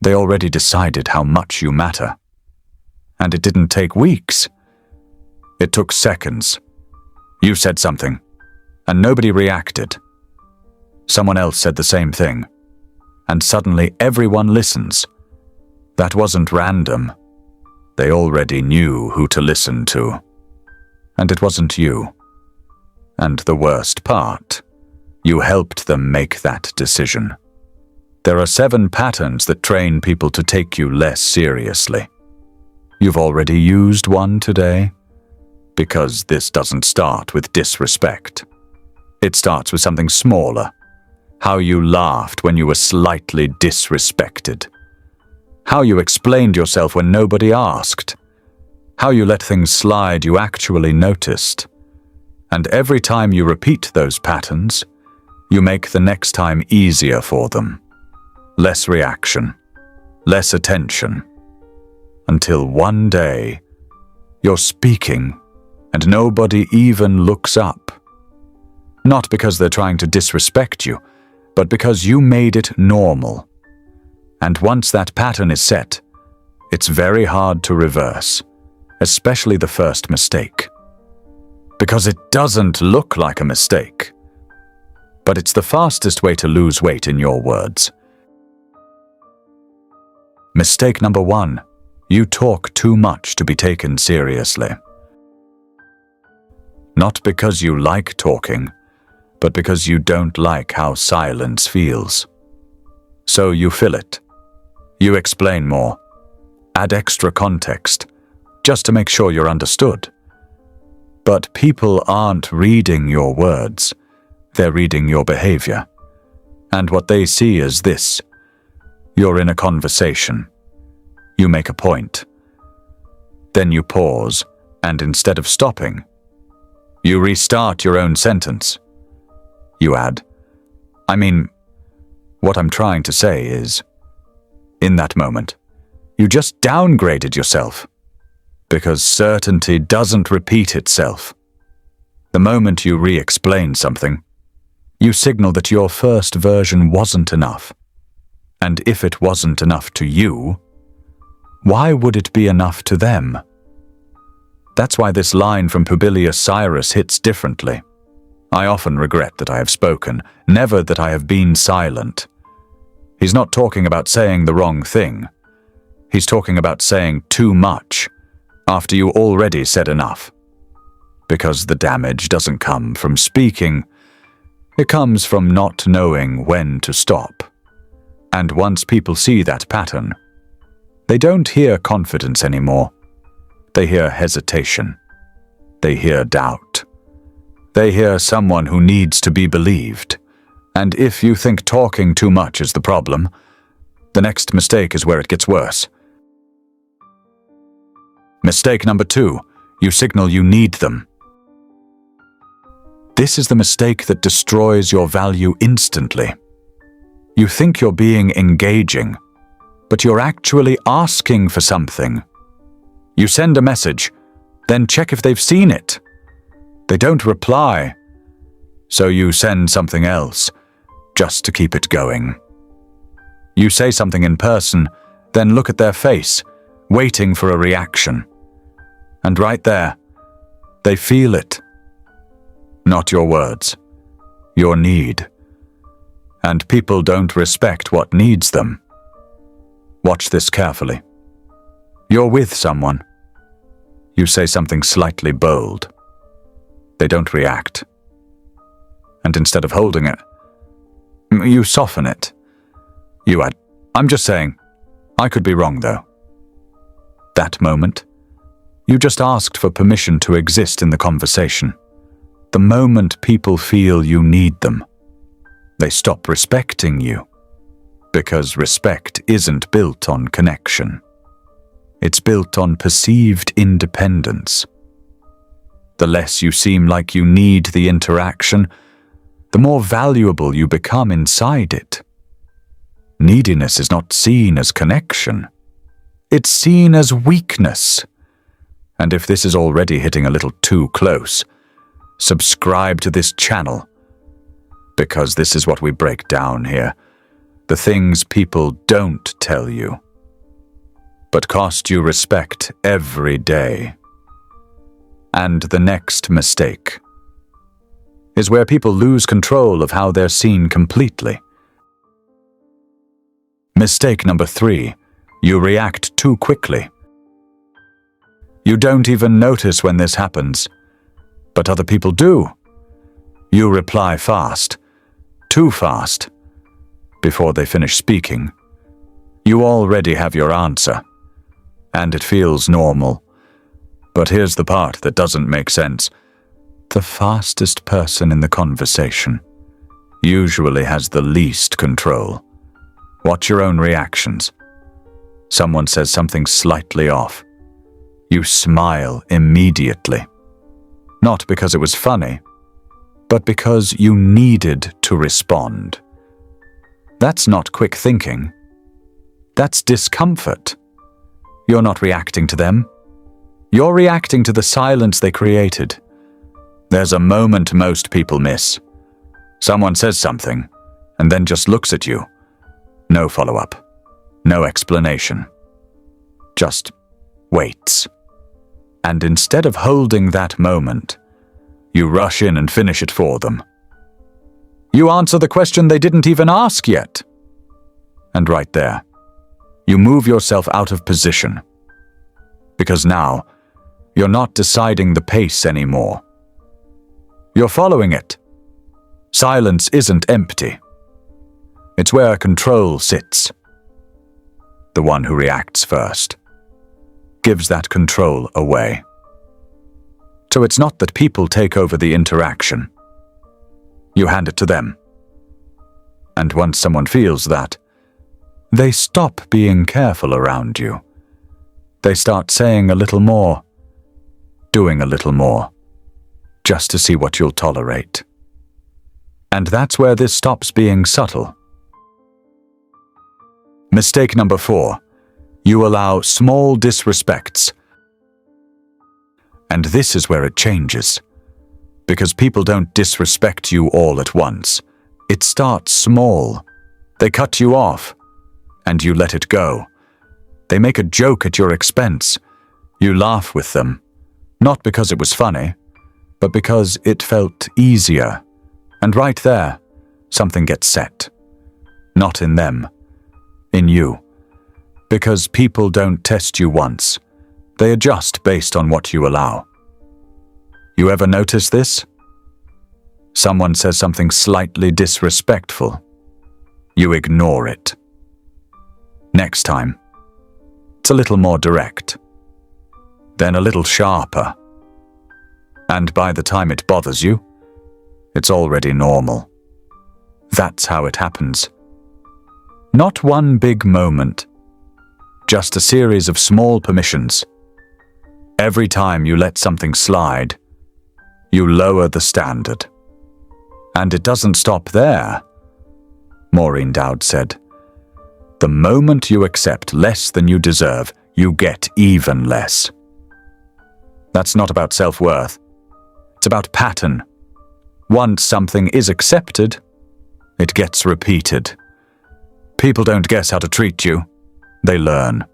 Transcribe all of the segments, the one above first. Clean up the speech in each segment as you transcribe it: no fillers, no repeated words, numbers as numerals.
They already decided how much you matter. And it didn't take weeks. It took seconds. You said something, and nobody reacted. Someone else said the same thing, and suddenly everyone listens. That wasn't random. They already knew who to listen to. And it wasn't you. And the worst part, you helped them make that decision. There are 7 patterns that train people to take you less seriously. You've already used one today, because this doesn't start with disrespect. It starts with something smaller. How you laughed when you were slightly disrespected. How you explained yourself when nobody asked. How you let things slide you actually noticed. And every time you repeat those patterns, you make the next time easier for them. Less reaction, less attention. Until one day, you're speaking and nobody even looks up. Not because they're trying to disrespect you, but because you made it normal. And once that pattern is set, it's very hard to reverse, especially the first mistake. Because it doesn't look like a mistake. But it's the fastest way to lose weight in your words. Mistake number 1. You talk too much to be taken seriously. Not because you like talking, but because you don't like how silence feels. So you fill it. You explain more. Add extra context, just to make sure you're understood. But people aren't reading your words. They're reading your behavior. And what they see is this. You're in a conversation. You make a point. Then you pause, and instead of stopping, you restart your own sentence. You add, what I'm trying to say is, in that moment, you just downgraded yourself. Because certainty doesn't repeat itself. The moment you re-explain something, you signal that your first version wasn't enough. And if it wasn't enough to you, why would it be enough to them? That's why this line from Publius Cyrus hits differently. I often regret that I have spoken, never that I have been silent. He's not talking about saying the wrong thing. He's talking about saying too much, after you already said enough. Because the damage doesn't come from speaking, it comes from not knowing when to stop. And once people see that pattern, they don't hear confidence anymore. They hear hesitation. They hear doubt. They hear someone who needs to be believed. And if you think talking too much is the problem, the next mistake is where it gets worse. Mistake number 2, you signal you need them. This is the mistake that destroys your value instantly. You think you're being engaging, but you're actually asking for something. You send a message, then check if they've seen it. They don't reply, so you send something else, just to keep it going. You say something in person, then look at their face, waiting for a reaction. And right there, they feel it. Not your words, your need. And people don't respect what needs them. Watch this carefully. You're with someone. You say something slightly bold. They don't react. And instead of holding it, you soften it. You add, I'm just saying, I could be wrong though. That moment, you just asked for permission to exist in the conversation. The moment people feel you need them, they stop respecting you. Because respect isn't built on connection. It's built on perceived independence. The less you seem like you need the interaction, the more valuable you become inside it. Neediness is not seen as connection. It's seen as weakness. And if this is already hitting a little too close, subscribe to this channel. Because this is what we break down here. the things people don't tell you, but cost you respect every day. And the next mistake is where people lose control of how they're seen completely. Mistake number 3, you react too quickly. You don't even notice when this happens, but other people do. You reply fast, too fast. Before they finish speaking, you already have your answer, and it feels normal. But here's the part that doesn't make sense. The fastest person in the conversation usually has the least control. Watch your own reactions. Someone says something slightly off. You smile immediately. Not because it was funny, but because you needed to respond. That's not quick thinking. That's discomfort. You're not reacting to them. You're reacting to the silence they created. There's a moment most people miss. Someone says something, and then just looks at you. No follow-up. No explanation. Just waits. And instead of holding that moment, you rush in and finish it for them. You answer the question they didn't even ask yet. And right there, you move yourself out of position. Because now, you're not deciding the pace anymore. You're following it. Silence isn't empty. It's where control sits. The one who reacts first gives that control away. So it's not that people take over the interaction. You hand it to them. And once someone feels that, they stop being careful around you. They start saying a little more, doing a little more, just to see what you'll tolerate. And that's where this stops being subtle. Mistake number 4, you allow small disrespects. And this is where it changes. Because people don't disrespect you all at once. It starts small. They cut you off, and you let it go. They make a joke at your expense. You laugh with them, not because it was funny, but because it felt easier. And right there, something gets set. Not in them, in you. Because people don't test you once. They adjust based on what you allow. You ever notice this? Someone says something slightly disrespectful. You ignore it. Next time, it's a little more direct. Then a little sharper. And by the time it bothers you, it's already normal. That's how it happens. Not one big moment, just a series of small permissions. Every time you let something slide, you lower the standard. And it doesn't stop there. Maureen Dowd said, "The moment you accept less than you deserve, you get even less." That's not about self-worth. It's about pattern. Once something is accepted, it gets repeated. People don't guess how to treat you. They learn.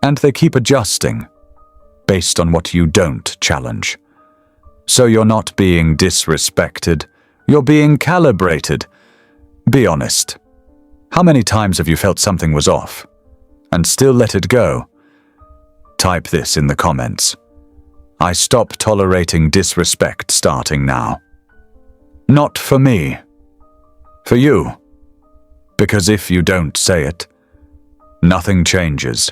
And they keep adjusting based on what you don't challenge. So you're not being disrespected. You're being calibrated. Be honest. How many times have you felt something was off and still let it go? Type this in the comments. I stop tolerating disrespect starting now. Not for me. For you. Because if you don't say it, nothing changes.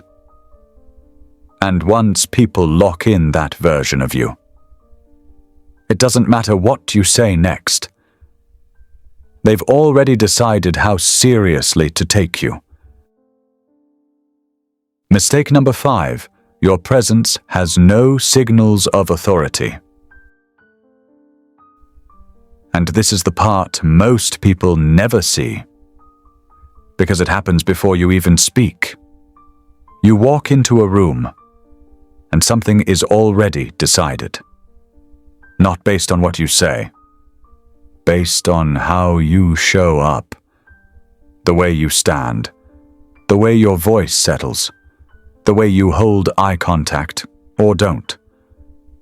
And once people lock in that version of you, it doesn't matter what you say next. They've already decided how seriously to take you. Mistake number 5, your presence has no signals of authority. And this is the part most people never see, because it happens before you even speak. You walk into a room, and something is already decided. Not based on what you say, based on how you show up. the way you stand, the way your voice settles, the way you hold eye contact or don't.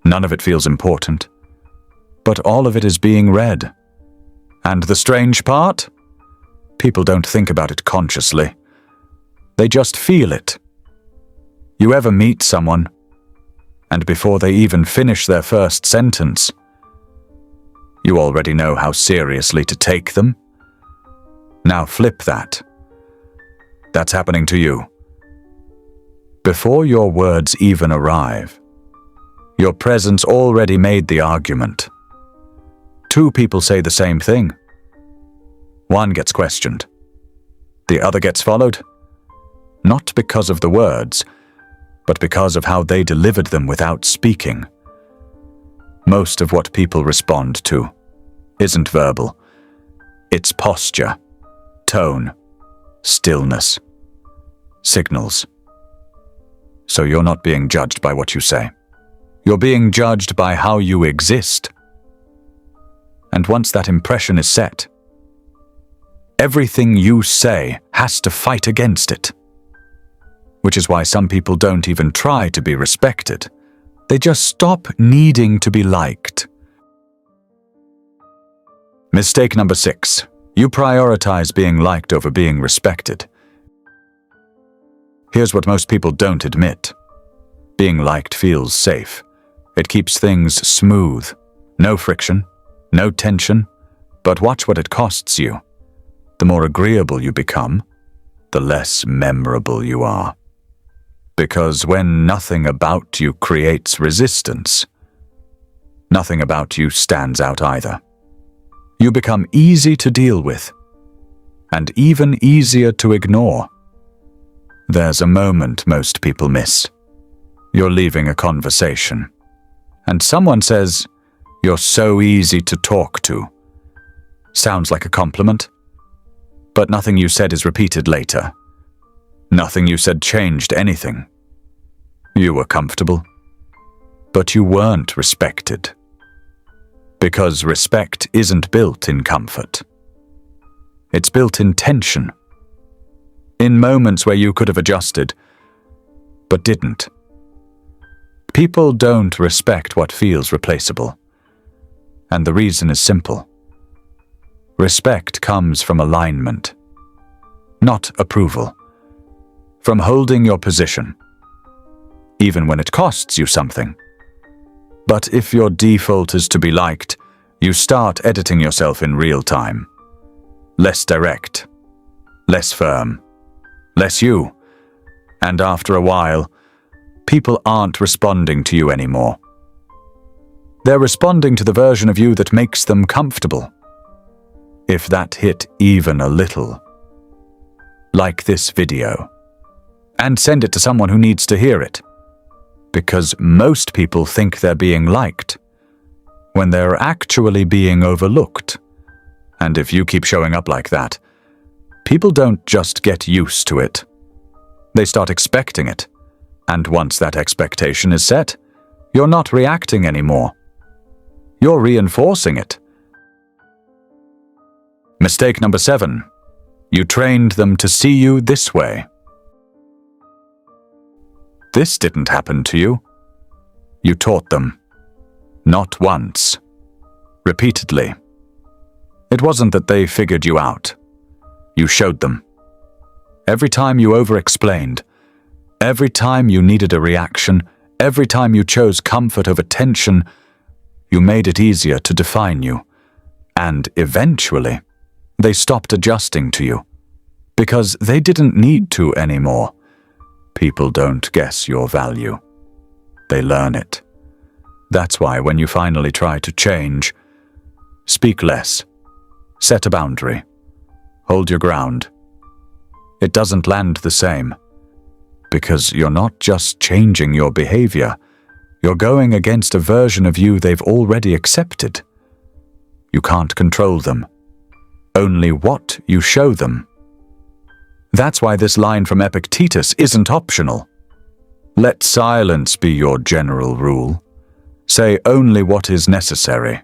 None of it feels important, but all of it is being read. And the strange part? People don't think about it consciously. They just feel it. You ever meet someone, and before they even finish their first sentence, you already know how seriously to take them? Now flip that. That's happening to you. Before your words even arrive, your presence already made the argument. Two people say the same thing. One gets questioned. The other gets followed. Not because of the words, but because of how they delivered them without speaking. Most of what people respond to isn't verbal. It's posture, tone, stillness, signals. So you're not being judged by what you say. You're being judged by how you exist. And once that impression is set, everything you say has to fight against it. Which is why some people don't even try to be respected. They just stop needing to be liked. Mistake number 6. You prioritize being liked over being respected. Here's what most people don't admit. Being liked feels safe. It keeps things smooth. No friction, no tension. But watch what it costs you. The more agreeable you become, the less memorable you are. Because when nothing about you creates resistance, nothing about you stands out either. You become easy to deal with, and even easier to ignore. There's a moment most people miss. You're leaving a conversation, and someone says, "You're so easy to talk to." Sounds like a compliment, but nothing you said is repeated later. Nothing you said changed anything. You were comfortable, but you weren't respected. Because respect isn't built in comfort. It's built in tension. In moments where you could have adjusted, but didn't. People don't respect what feels replaceable. And the reason is simple. Respect comes from alignment, not approval. From holding your position, even when it costs you something. But if your default is to be liked, you start editing yourself in real time. Less direct, less firm, less you. And after a while, people aren't responding to you anymore. They're responding to the version of you that makes them comfortable. If that hit even a little. Like this video. And send it to someone who needs to hear it. Because most people think they're being liked, when they're actually being overlooked. And if you keep showing up like that, people don't just get used to it. They start expecting it. And once that expectation is set, you're not reacting anymore. You're reinforcing it. Mistake number 7. You trained them to see you this way. This didn't happen to you. You taught them. Not once. Repeatedly. It wasn't that they figured you out. You showed them. Every time you over-explained, every time you needed a reaction, every time you chose comfort over tension, you made it easier to define you. And eventually, they stopped adjusting to you. Because they didn't need to anymore. People don't guess your value. They learn it. That's why when you finally try to change, speak less, set a boundary, hold your ground. It doesn't land the same. Because you're not just changing your behavior, you're going against a version of you they've already accepted. You can't control them. Only what you show them. That's why this line from Epictetus isn't optional. Let silence be your general rule. Say only what is necessary.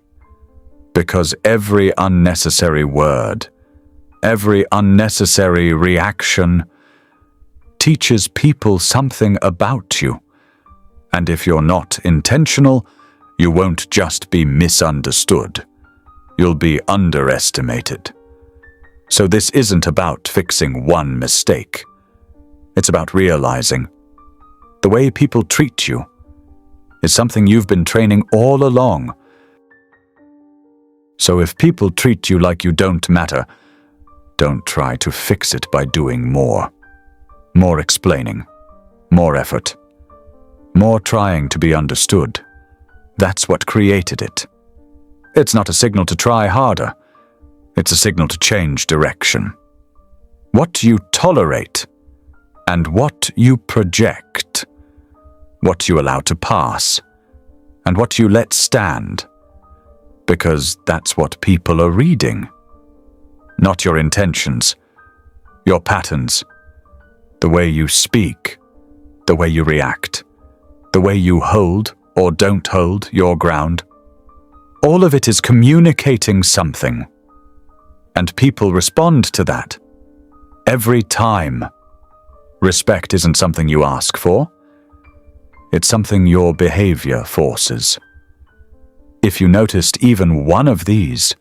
Because every unnecessary word, every unnecessary reaction teaches people something about you. And if you're not intentional, you won't just be misunderstood. You'll be underestimated. So this isn't about fixing one mistake. It's about realizing the way people treat you is something you've been training all along. So if people treat you like you don't matter, don't try to fix it by doing more. More explaining, more effort, more trying to be understood. That's what created it. It's not a signal to try harder. It's a signal to change direction. What you tolerate and what you project, what you allow to pass, and what you let stand, because that's what people are reading. Not your intentions, your patterns, the way you speak, the way you react, the way you hold or don't hold your ground. All of it is communicating something, and people respond to that every time. Respect isn't something you ask for. It's something your behavior forces. If you noticed even one of these,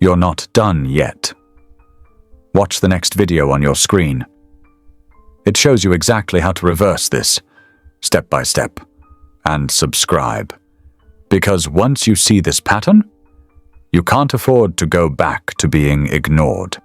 you're not done yet. Watch the next video on your screen. It shows you exactly how to reverse this, step by step, and subscribe. Because once you see this pattern, you can't afford to go back to being ignored.